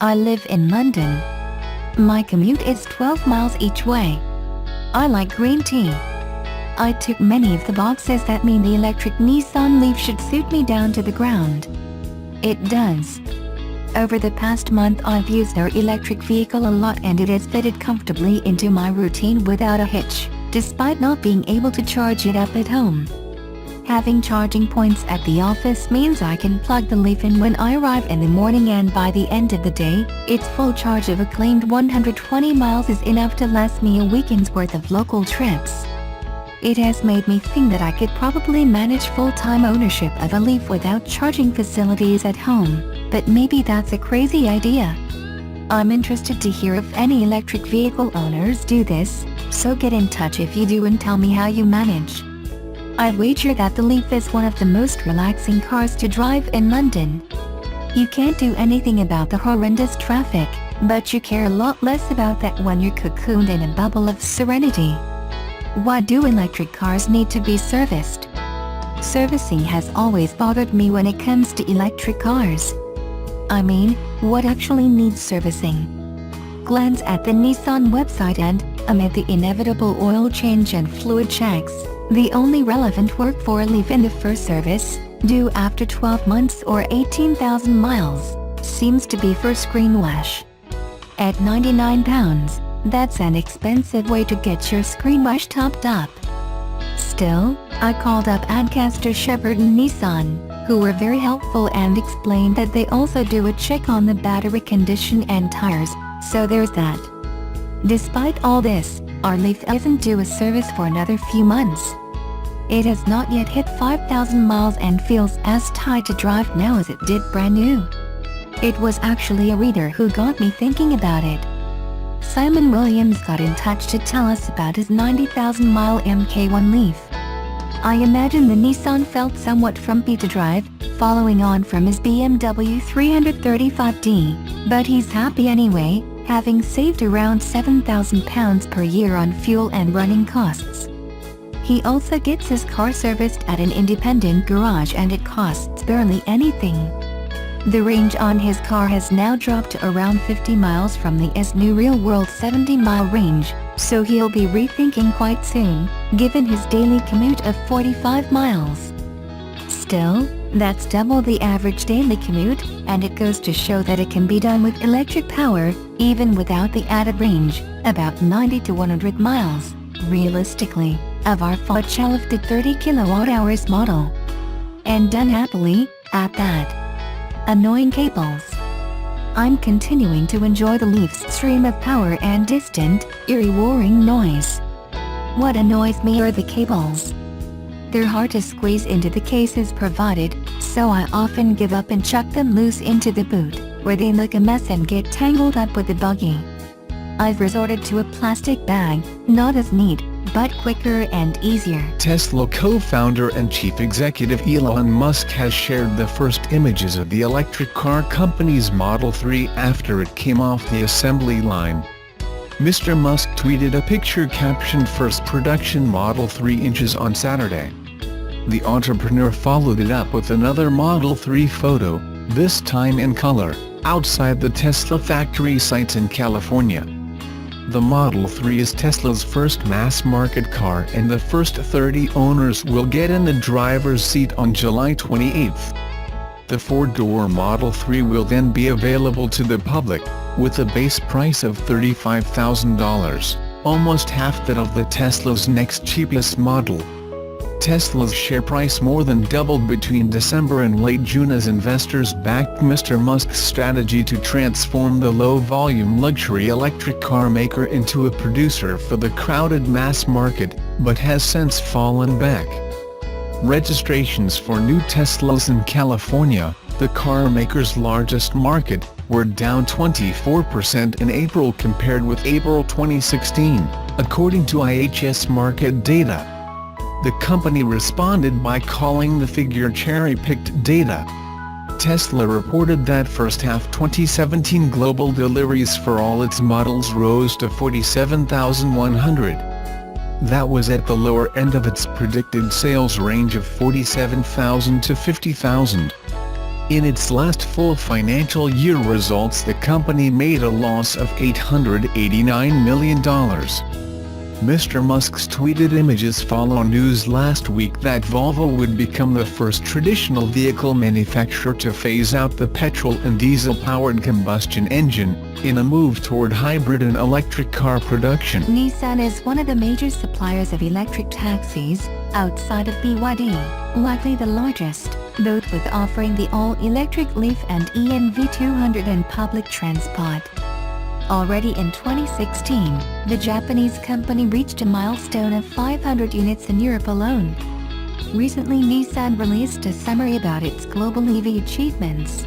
I live in London. My commute is 12 miles each way. I like green tea. I tick many of the boxes that mean the electric Nissan Leaf should suit me down to the ground. It does. Over the past month I've used our electric vehicle a lot and it has fitted comfortably into my routine without a hitch, despite not being able to charge it up at home. Having charging points at the office means I can plug the Leaf in when I arrive in the morning, and by the end of the day, its full charge of a claimed 120 miles is enough to last me a weekend's worth of local trips. It has made me think that I could probably manage full-time ownership of a Leaf without charging facilities at home, but maybe that's a crazy idea. I'm interested to hear if any electric vehicle owners do this, so get in touch if you do and tell me how you manage. I wager that the Leaf is one of the most relaxing cars to drive in London. You can't do anything about the horrendous traffic, but you care a lot less about that when you're cocooned in a bubble of serenity. Why do electric cars need to be serviced? Servicing has always bothered me when it comes to electric cars. I mean, what actually needs servicing? Glance at the Nissan website and, amid the inevitable oil change and fluid checks, the only relevant work for a Leaf in the first service, due after 12 months or 18,000 miles, seems to be for screen wash. At £99, that's an expensive way to get your screen wash topped up. Still, I called up Ancaster Shepherd and Nissan, who were very helpful and explained that they also do a check on the battery condition and tires, so there's that. Despite all this, our Leaf isn't due a service for another few months. It has not yet hit 5,000 miles and feels as tight to drive now as it did brand new. It was actually a reader who got me thinking about it. Simon Williams got in touch to tell us about his 90,000-mile MK1 Leaf. I imagine the Nissan felt somewhat frumpy to drive, following on from his BMW 335d, but he's happy anyway, having saved around £7,000 per year on fuel and running costs. He also gets his car serviced at an independent garage and it costs barely anything. The range on his car has now dropped to around 50 miles from the new real-world 70-mile range, so he'll be rethinking quite soon, given his daily commute of 45 miles. Still, that's double the average daily commute, and it goes to show that it can be done with electric power, even without the added range, about 90 to 100 miles, realistically, of our full-shelved 30 kWh model. And done happily, at that. Annoying cables. I'm continuing to enjoy the Leaf's stream of power and distant, eerie whirring noise. What annoys me are the cables. They're hard to squeeze into the cases provided, so I often give up and chuck them loose into the boot, where they look a mess and get tangled up with the buggy. I've resorted to a plastic bag, not as neat, but quicker and easier. Tesla co-founder and chief executive Elon Musk has shared the first images of the electric car company's Model 3 after it came off the assembly line. Mr. Musk tweeted a picture captioned "First Production Model 3 inches" on Saturday. The entrepreneur followed it up with another Model 3 photo, this time in color, outside the Tesla factory sites in California. The Model 3 is Tesla's first mass-market car and the first 30 owners will get in the driver's seat on July 28. The four-door Model 3 will then be available to the public, with a base price of $35,000, almost half that of the Tesla's next cheapest model. Tesla's share price more than doubled between December and late June as investors backed Mr. Musk's strategy to transform the low-volume luxury electric car maker into a producer for the crowded mass market, but has since fallen back. Registrations for new Teslas in California, the car maker's largest market, were down 24% in April compared with April 2016, according to IHS market data. The company responded by calling the figure cherry-picked data. Tesla reported that first-half 2017 global deliveries for all its models rose to 47,100. That was at the lower end of its predicted sales range of 47,000 to 50,000. In its last full financial year results, the company made a loss of $889 million. Mr. Musk's tweeted images follow news last week that Volvo would become the first traditional vehicle manufacturer to phase out the petrol and diesel-powered combustion engine, in a move toward hybrid and electric car production. Nissan is one of the major suppliers of electric taxis, outside of BYD, likely the largest, both with offering the all-electric Leaf and ENV200 in public transport. Already in 2016, the Japanese company reached a milestone of 500 units in Europe alone. Recently, Nissan released a summary about its global EV achievements.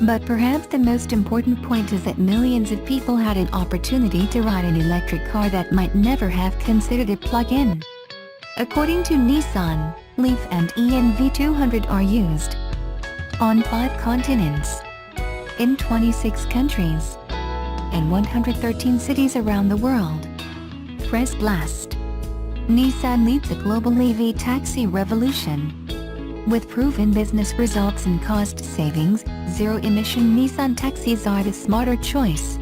But perhaps the most important point is that millions of people had an opportunity to ride an electric car that might never have considered a plug-in. According to Nissan, Leaf and ENV200 are used on 5 continents, in 26 countries, in 113 cities around the world. Press Blast. Nissan leads a global EV taxi revolution. With proven business results and cost savings, zero-emission Nissan taxis are the smarter choice.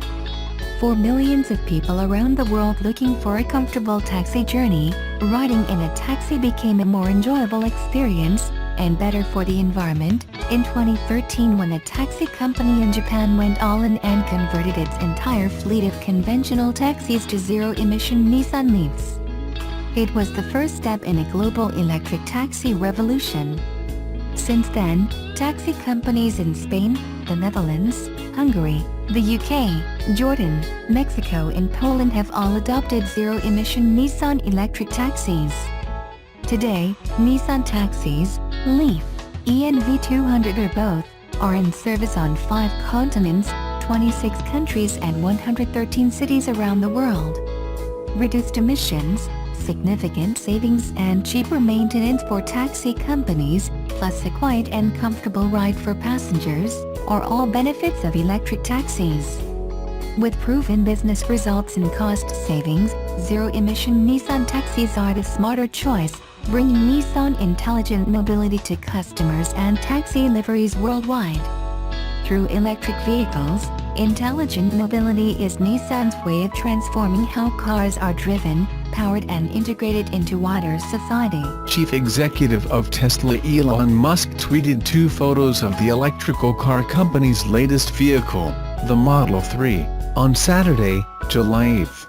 For millions of people around the world looking for a comfortable taxi journey, riding in a taxi became a more enjoyable experience, and better for the environment. In 2013, when a taxi company in Japan went all in and converted its entire fleet of conventional taxis to zero-emission Nissan Leafs. It was the first step in a global electric taxi revolution. Since then, taxi companies in Spain, the Netherlands, Hungary, the UK, Jordan, Mexico and Poland have all adopted zero-emission Nissan electric taxis. Today, Nissan taxis, Leaf, ENV200 or both, are in service on 5 continents, 26 countries and 113 cities around the world. Reduced emissions, significant savings and cheaper maintenance for taxi companies, plus a quiet and comfortable ride for passengers, are all benefits of electric taxis. With proven business results and cost savings, zero-emission Nissan taxis are the smarter choice, bringing Nissan intelligent mobility to customers and taxi liveries worldwide. Through electric vehicles, intelligent mobility is Nissan's way of transforming how cars are driven, powered and integrated into wider society. Chief Executive of Tesla Elon Musk tweeted 2 photos of the electrical car company's latest vehicle, the Model 3, on Saturday, July 8th.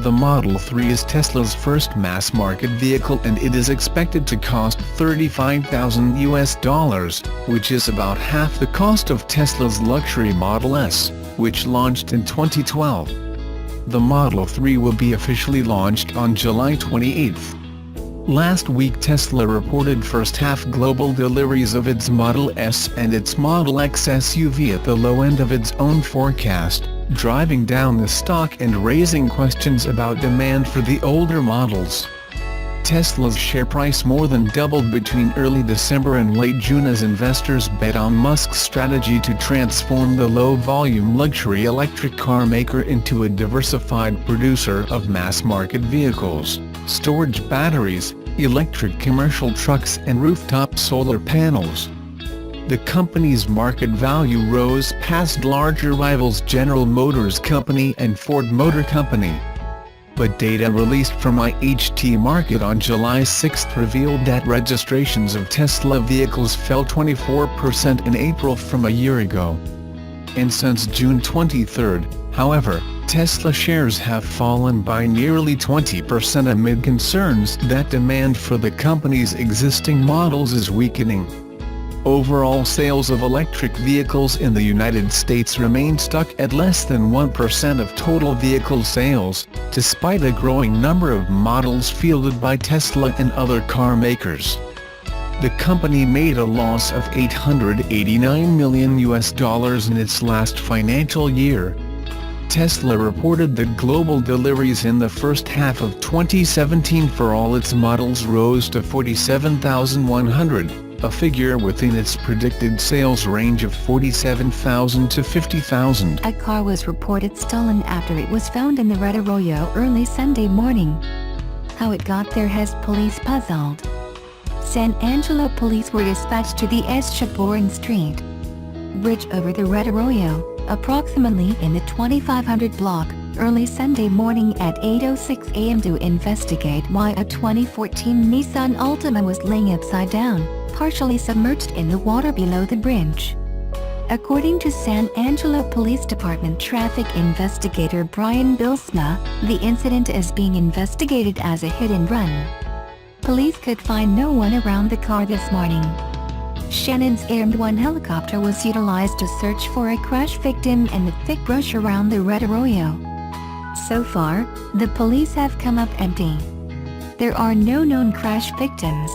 The Model 3 is Tesla's first mass-market vehicle and it is expected to cost $35,000, which is about half the cost of Tesla's luxury Model S, which launched in 2012. The Model 3 will be officially launched on July 28th. Last week Tesla reported first-half global deliveries of its Model S and its Model X SUV at the low end of its own forecast, driving down the stock and raising questions about demand for the older models. Tesla's share price more than doubled between early December and late June as investors bet on Musk's strategy to transform the low-volume luxury electric car maker into a diversified producer of mass-market vehicles, storage batteries, electric commercial trucks and rooftop solar panels. The company's market value rose past larger rivals General Motors Company and Ford Motor Company. But data released from IHT Markit on July 6 revealed that registrations of Tesla vehicles fell 24% in April from a year ago. And since June 23, however, Tesla shares have fallen by nearly 20% amid concerns that demand for the company's existing models is weakening. Overall sales of electric vehicles in the United States remain stuck at less than 1% of total vehicle sales, despite a growing number of models fielded by Tesla and other car makers. The company made a loss of $889 million in its last financial year. Tesla reported that global deliveries in the first half of 2017 for all its models rose to 47,100. A figure within its predicted sales range of 47,000 to 50,000. A car was reported stolen after it was found in the Red Arroyo early Sunday morning. How it got there has police puzzled. San Angelo police were dispatched to the Escheborn Street bridge over the Red Arroyo, approximately in the 2500 block, early Sunday morning at 8:06 a.m. to investigate why a 2014 Nissan Altima was laying upside down, partially submerged in the water below the bridge. According to San Angelo Police Department traffic investigator Brian Bilsma, the incident is being investigated as a hit and run. Police could find no one around the car this morning. Shannon's AIM-1 helicopter was utilized to search for a crash victim in the thick brush around the Red Arroyo. So far, the police have come up empty. There are no known crash victims.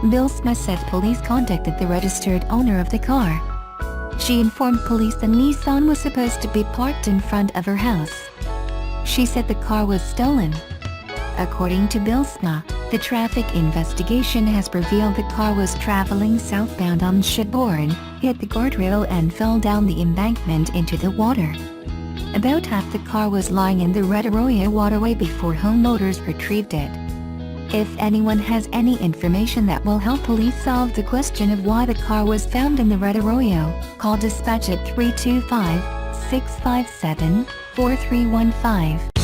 Bilsma said police contacted the registered owner of the car. She informed police the Nissan was supposed to be parked in front of her house. She said the car was stolen. According to Bilsma, the traffic investigation has revealed the car was traveling southbound on Escheborn, hit the guardrail and fell down the embankment into the water. About half the car was lying in the Red Arroyo waterway before homeowners retrieved it. If anyone has any information that will help police solve the question of why the car was found in the Red Arroyo, call dispatch at 325-657-4315.